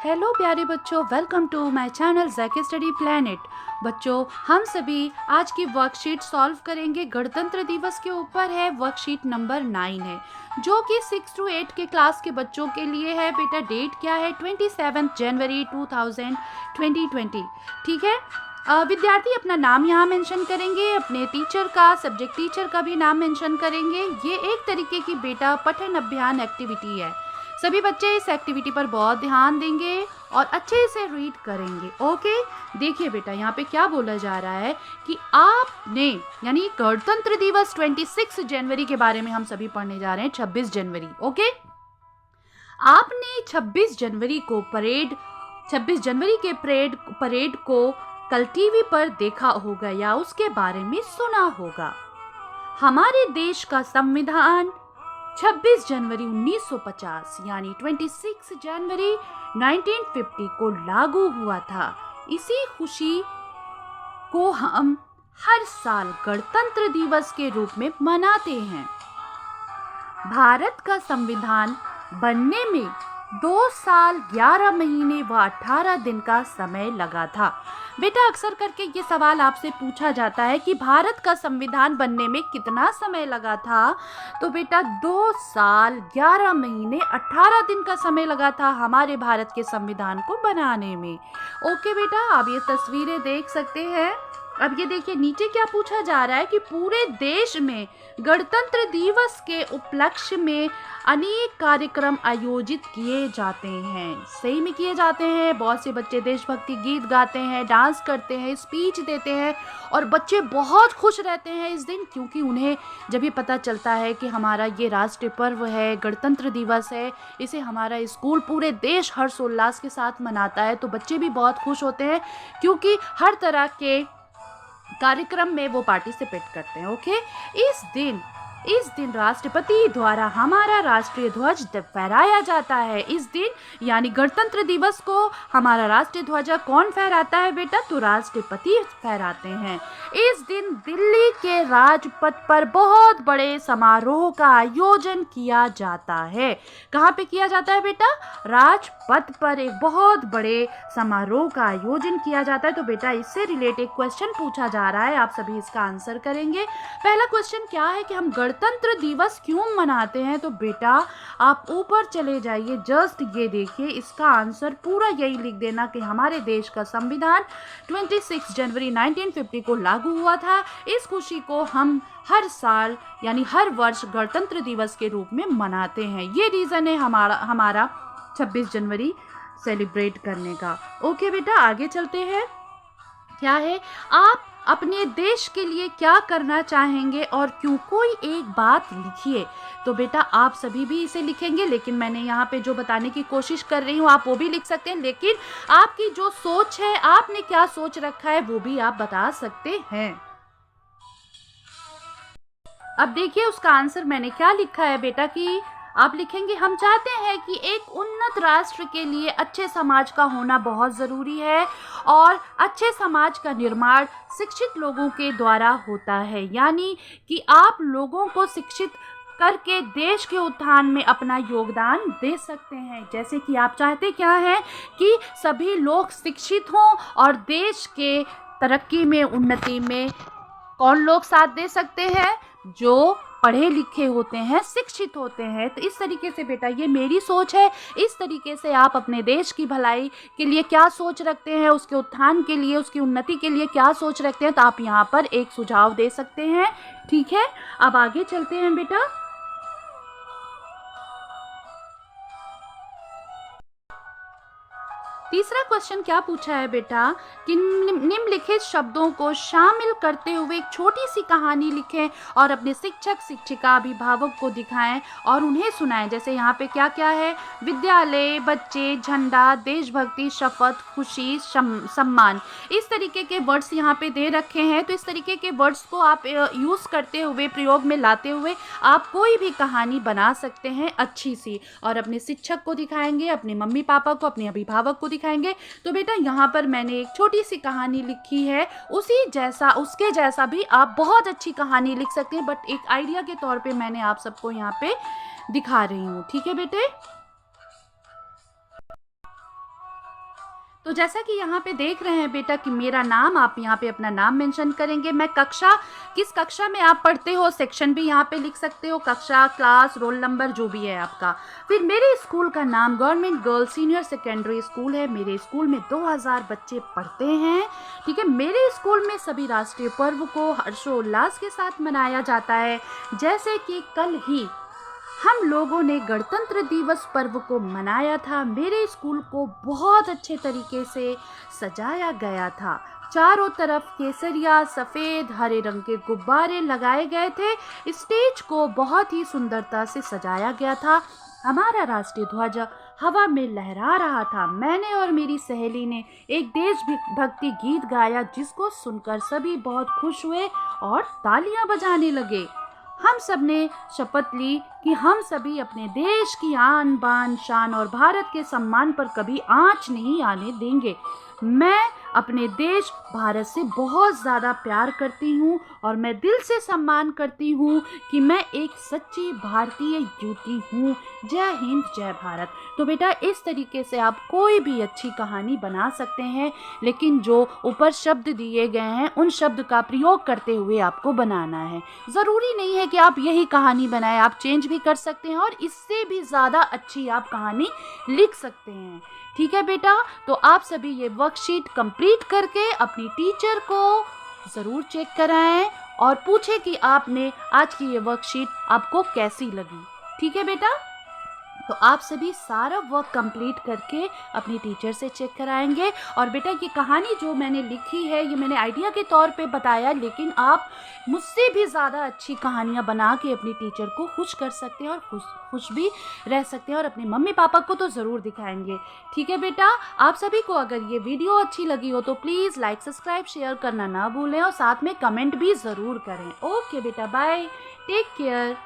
Hello प्यारे बच्चों, welcome to my channel Zaiky study planet. बच्चों, हम सभी आज की वर्कशीट सॉल्व करेंगे। गणतंत्र दिवस के ऊपर है, वर्कशीट नंबर 9 है, जो कि 6 to 8 के क्लास के बच्चों के लिए है। बेटा डेट क्या है? 27 जनवरी 2020। ठीक है। विद्यार्थी अपना नाम यहाँ मेंशन करेंगे, अपने टीचर का, सब्जेक्ट टीचर का भी नाम मेंशन करेंगे। ये एक तरीके की बेटा पठन अभियान एक्टिविटी है। सभी बच्चे इस एक्टिविटी पर बहुत ध्यान देंगे और अच्छे से रीड करेंगे। ओके, देखिए बेटा, यहाँ पे क्या बोला जा रहा है कि आपने, यानी गणतंत्र दिवस 26 जनवरी के बारे में हम सभी पढ़ने जा रहे हैं। 26 जनवरी। ओके, आपने 26 जनवरी के परेड को कल टीवी पर देखा होगा या उसके बारे में सुना होगा। हमारे देश का संविधान 26 जनवरी 1950 यानी 26 जनवरी 1950 को लागू हुआ था। इसी खुशी को हम हर साल गणतंत्र दिवस के रूप में मनाते हैं। भारत का संविधान बनने में 2 साल 11 महीने व 18 दिन का समय लगा था। बेटा, अक्सर करके ये सवाल आपसे पूछा जाता है कि भारत का संविधान बनने में कितना समय लगा था। तो बेटा 2 साल 11 महीने 18 दिन का समय लगा था हमारे भारत के संविधान को बनाने में। ओके बेटा, आप ये तस्वीरें देख सकते हैं। अब ये देखिए, नीचे क्या पूछा जा रहा है कि पूरे देश में गणतंत्र दिवस के उपलक्ष्य में अनेक कार्यक्रम आयोजित किए जाते हैं। सही में किए जाते हैं। बहुत से बच्चे देशभक्ति गीत गाते हैं, डांस करते हैं, स्पीच देते हैं और बच्चे बहुत खुश रहते हैं इस दिन, क्योंकि उन्हें जब ये पता चलता है कि हमारा ये राष्ट्रीय पर्व है, गणतंत्र दिवस है, इसे हमारा स्कूल पूरे देश हर्षोल्लास के साथ मनाता है, तो बच्चे भी बहुत खुश होते हैं, क्योंकि हर तरह के कार्यक्रम में वो पार्टिसिपेट करते हैं। ओके, इस दिन राष्ट्रपति द्वारा हमारा राष्ट्रीय ध्वज फहराया जाता है। इस दिन यानी गणतंत्र दिवस को हमारा राष्ट्रीय ध्वज कौन फहराता है बेटा? तो राष्ट्रपति फहराते हैं। इस दिन दिल्ली के राजपथ पर बहुत बड़े समारोह का आयोजन किया जाता है। कहाँ पे किया जाता है बेटा? राजपथ पर एक बहुत बड़े समारोह का आयोजन किया जाता है। तो बेटा, इससे रिलेटेड क्वेश्चन पूछा जा रहा है, आप सभी इसका आंसर करेंगे। पहला क्वेश्चन क्या है कि हम गणतंत्र दिवस क्यों मनाते हैं? तो बेटा आप ऊपर चले जाइए, जस्ट ये देखिए, इसका आंसर पूरा यही लिख देना कि हमारे देश का संविधान 26 जनवरी 1950 को लागू हुआ था। इस खुशी को हम हर साल यानी हर वर्ष गणतंत्र दिवस के रूप में मनाते हैं। ये रीज़न है हमारा 26 जनवरी सेलिब्रेट करने का। ओके बेटा, आगे चलते हैं। क्या है? आप अपने देश के लिए क्या करना चाहेंगे और क्यों? कोई एक बात लिखिए। तो बेटा आप सभी भी इसे लिखेंगे, लेकिन मैंने यहाँ पे जो बताने की कोशिश कर रही हूँ आप वो भी लिख सकते हैं, लेकिन आपकी जो सोच है, आपने क्या सोच रखा है, वो भी आप बता सकते हैं। अब देखिए उसका आंसर मैंने क्या लिखा है बेटा कि आप लिखेंगे, हम चाहते हैं कि एक उन्नत राष्ट्र के लिए अच्छे समाज का होना बहुत ज़रूरी है और अच्छे समाज का निर्माण शिक्षित लोगों के द्वारा होता है। यानी कि आप लोगों को शिक्षित करके देश के उत्थान में अपना योगदान दे सकते हैं। जैसे कि आप चाहते क्या हैं कि सभी लोग शिक्षित हों और देश के तरक्की में, उन्नति में कौन लोग साथ दे सकते हैं? जो पढ़े लिखे होते हैं, शिक्षित होते हैं। तो इस तरीके से बेटा ये मेरी सोच है। इस तरीके से आप अपने देश की भलाई के लिए क्या सोच रखते हैं, उसके उत्थान के लिए, उसकी उन्नति के लिए क्या सोच रखते हैं, तो आप यहाँ पर एक सुझाव दे सकते हैं। ठीक है, अब आगे चलते हैं बेटा। तीसरा क्वेश्चन क्या पूछा है बेटा कि निम्नलिखित शब्दों को शामिल करते हुए एक छोटी सी कहानी लिखें और अपने शिक्षक, शिक्षिका, अभिभावक को दिखाएं और उन्हें सुनाएं। जैसे यहाँ पे क्या क्या है? विद्यालय, बच्चे, झंडा, देशभक्ति, शपथ, खुशी, सम्मान। इस तरीके के वर्ड्स यहाँ पे दे रखे हैं। तो इस तरीके के वर्ड्स को आप यूज़ करते हुए, प्रयोग में लाते हुए आप कोई भी कहानी बना सकते हैं अच्छी सी, और अपने शिक्षक को दिखाएंगे, अपने मम्मी पापा को, अपने अभिभावक को दिखाएंगे। तो बेटा यहाँ पर मैंने एक छोटी सी कहानी लिखी है, उसके जैसा भी आप बहुत अच्छी कहानी लिख सकते हैं, बट एक आइडिया के तौर पे मैंने आप सबको यहाँ पे दिखा रही हूँ। ठीक है बेटे। तो जैसा कि यहाँ पे देख रहे हैं बेटा कि मेरा नाम, आप यहाँ पे अपना नाम मेंशन करेंगे, मैं कक्षा, किस कक्षा में आप पढ़ते हो सेक्शन भी यहाँ पे लिख सकते हो, कक्षा, क्लास, रोल नंबर जो भी है आपका। फिर मेरे स्कूल का नाम government girls senior secondary school है। मेरे स्कूल में 2000 बच्चे पढ़ते हैं। ठीक है, मेरे स्कूल में सभी राष्ट्रीय पर्व को हर्षोल्लास के साथ मनाया जाता है। जैसे कि कल ही हम लोगों ने गणतंत्र दिवस पर्व को मनाया था। मेरे स्कूल को बहुत अच्छे तरीके से सजाया गया था। चारों तरफ केसरिया, सफ़ेद, हरे रंग के गुब्बारे लगाए गए थे। स्टेज को बहुत ही सुंदरता से सजाया गया था। हमारा राष्ट्रीय ध्वज हवा में लहरा रहा था। मैंने और मेरी सहेली ने एक देशभक्ति गीत गाया, जिसको सुनकर सभी बहुत खुश हुए और तालियां बजाने लगे। हम सब ने शपथ ली कि हम सभी अपने देश की आन बान शान और भारत के सम्मान पर कभी आंच नहीं आने देंगे। मैं अपने देश भारत से बहुत ज़्यादा प्यार करती हूँ और मैं दिल से सम्मान करती हूँ कि मैं एक सच्ची भारतीय युवती हूँ। जय हिंद, जय भारत। तो बेटा इस तरीके से आप कोई भी अच्छी कहानी बना सकते हैं, लेकिन जो ऊपर शब्द दिए गए हैं उन शब्द का प्रयोग करते हुए आपको बनाना है। ज़रूरी नहीं है कि आप यही कहानी बनाएं, आप चेंज भी कर सकते हैं और इससे भी ज़्यादा अच्छी आप कहानी लिख सकते हैं। ठीक है बेटा, तो आप सभी ये वर्कशीट कंप्लीट करके अपनी टीचर को ज़रूर चेक कराएं और पूछें कि आपने आज की ये वर्कशीट आपको कैसी लगी। ठीक है बेटा, तो आप सभी सारा वर्क कंप्लीट करके अपनी टीचर से चेक कराएंगे। और बेटा ये कहानी जो मैंने लिखी है ये मैंने आइडिया के तौर पे बताया, लेकिन आप मुझसे भी ज़्यादा अच्छी कहानियाँ बना के अपनी टीचर को खुश कर सकते हैं और खुश भी रह सकते हैं और अपने मम्मी पापा को तो ज़रूर दिखाएंगे। ठीक है बेटा, आप सभी को अगर ये वीडियो अच्छी लगी हो तो प्लीज़ लाइक, सब्सक्राइब, शेयर करना ना भूलें और साथ में कमेंट भी ज़रूर करें। ओके बेटा, बाय, टेक केयर।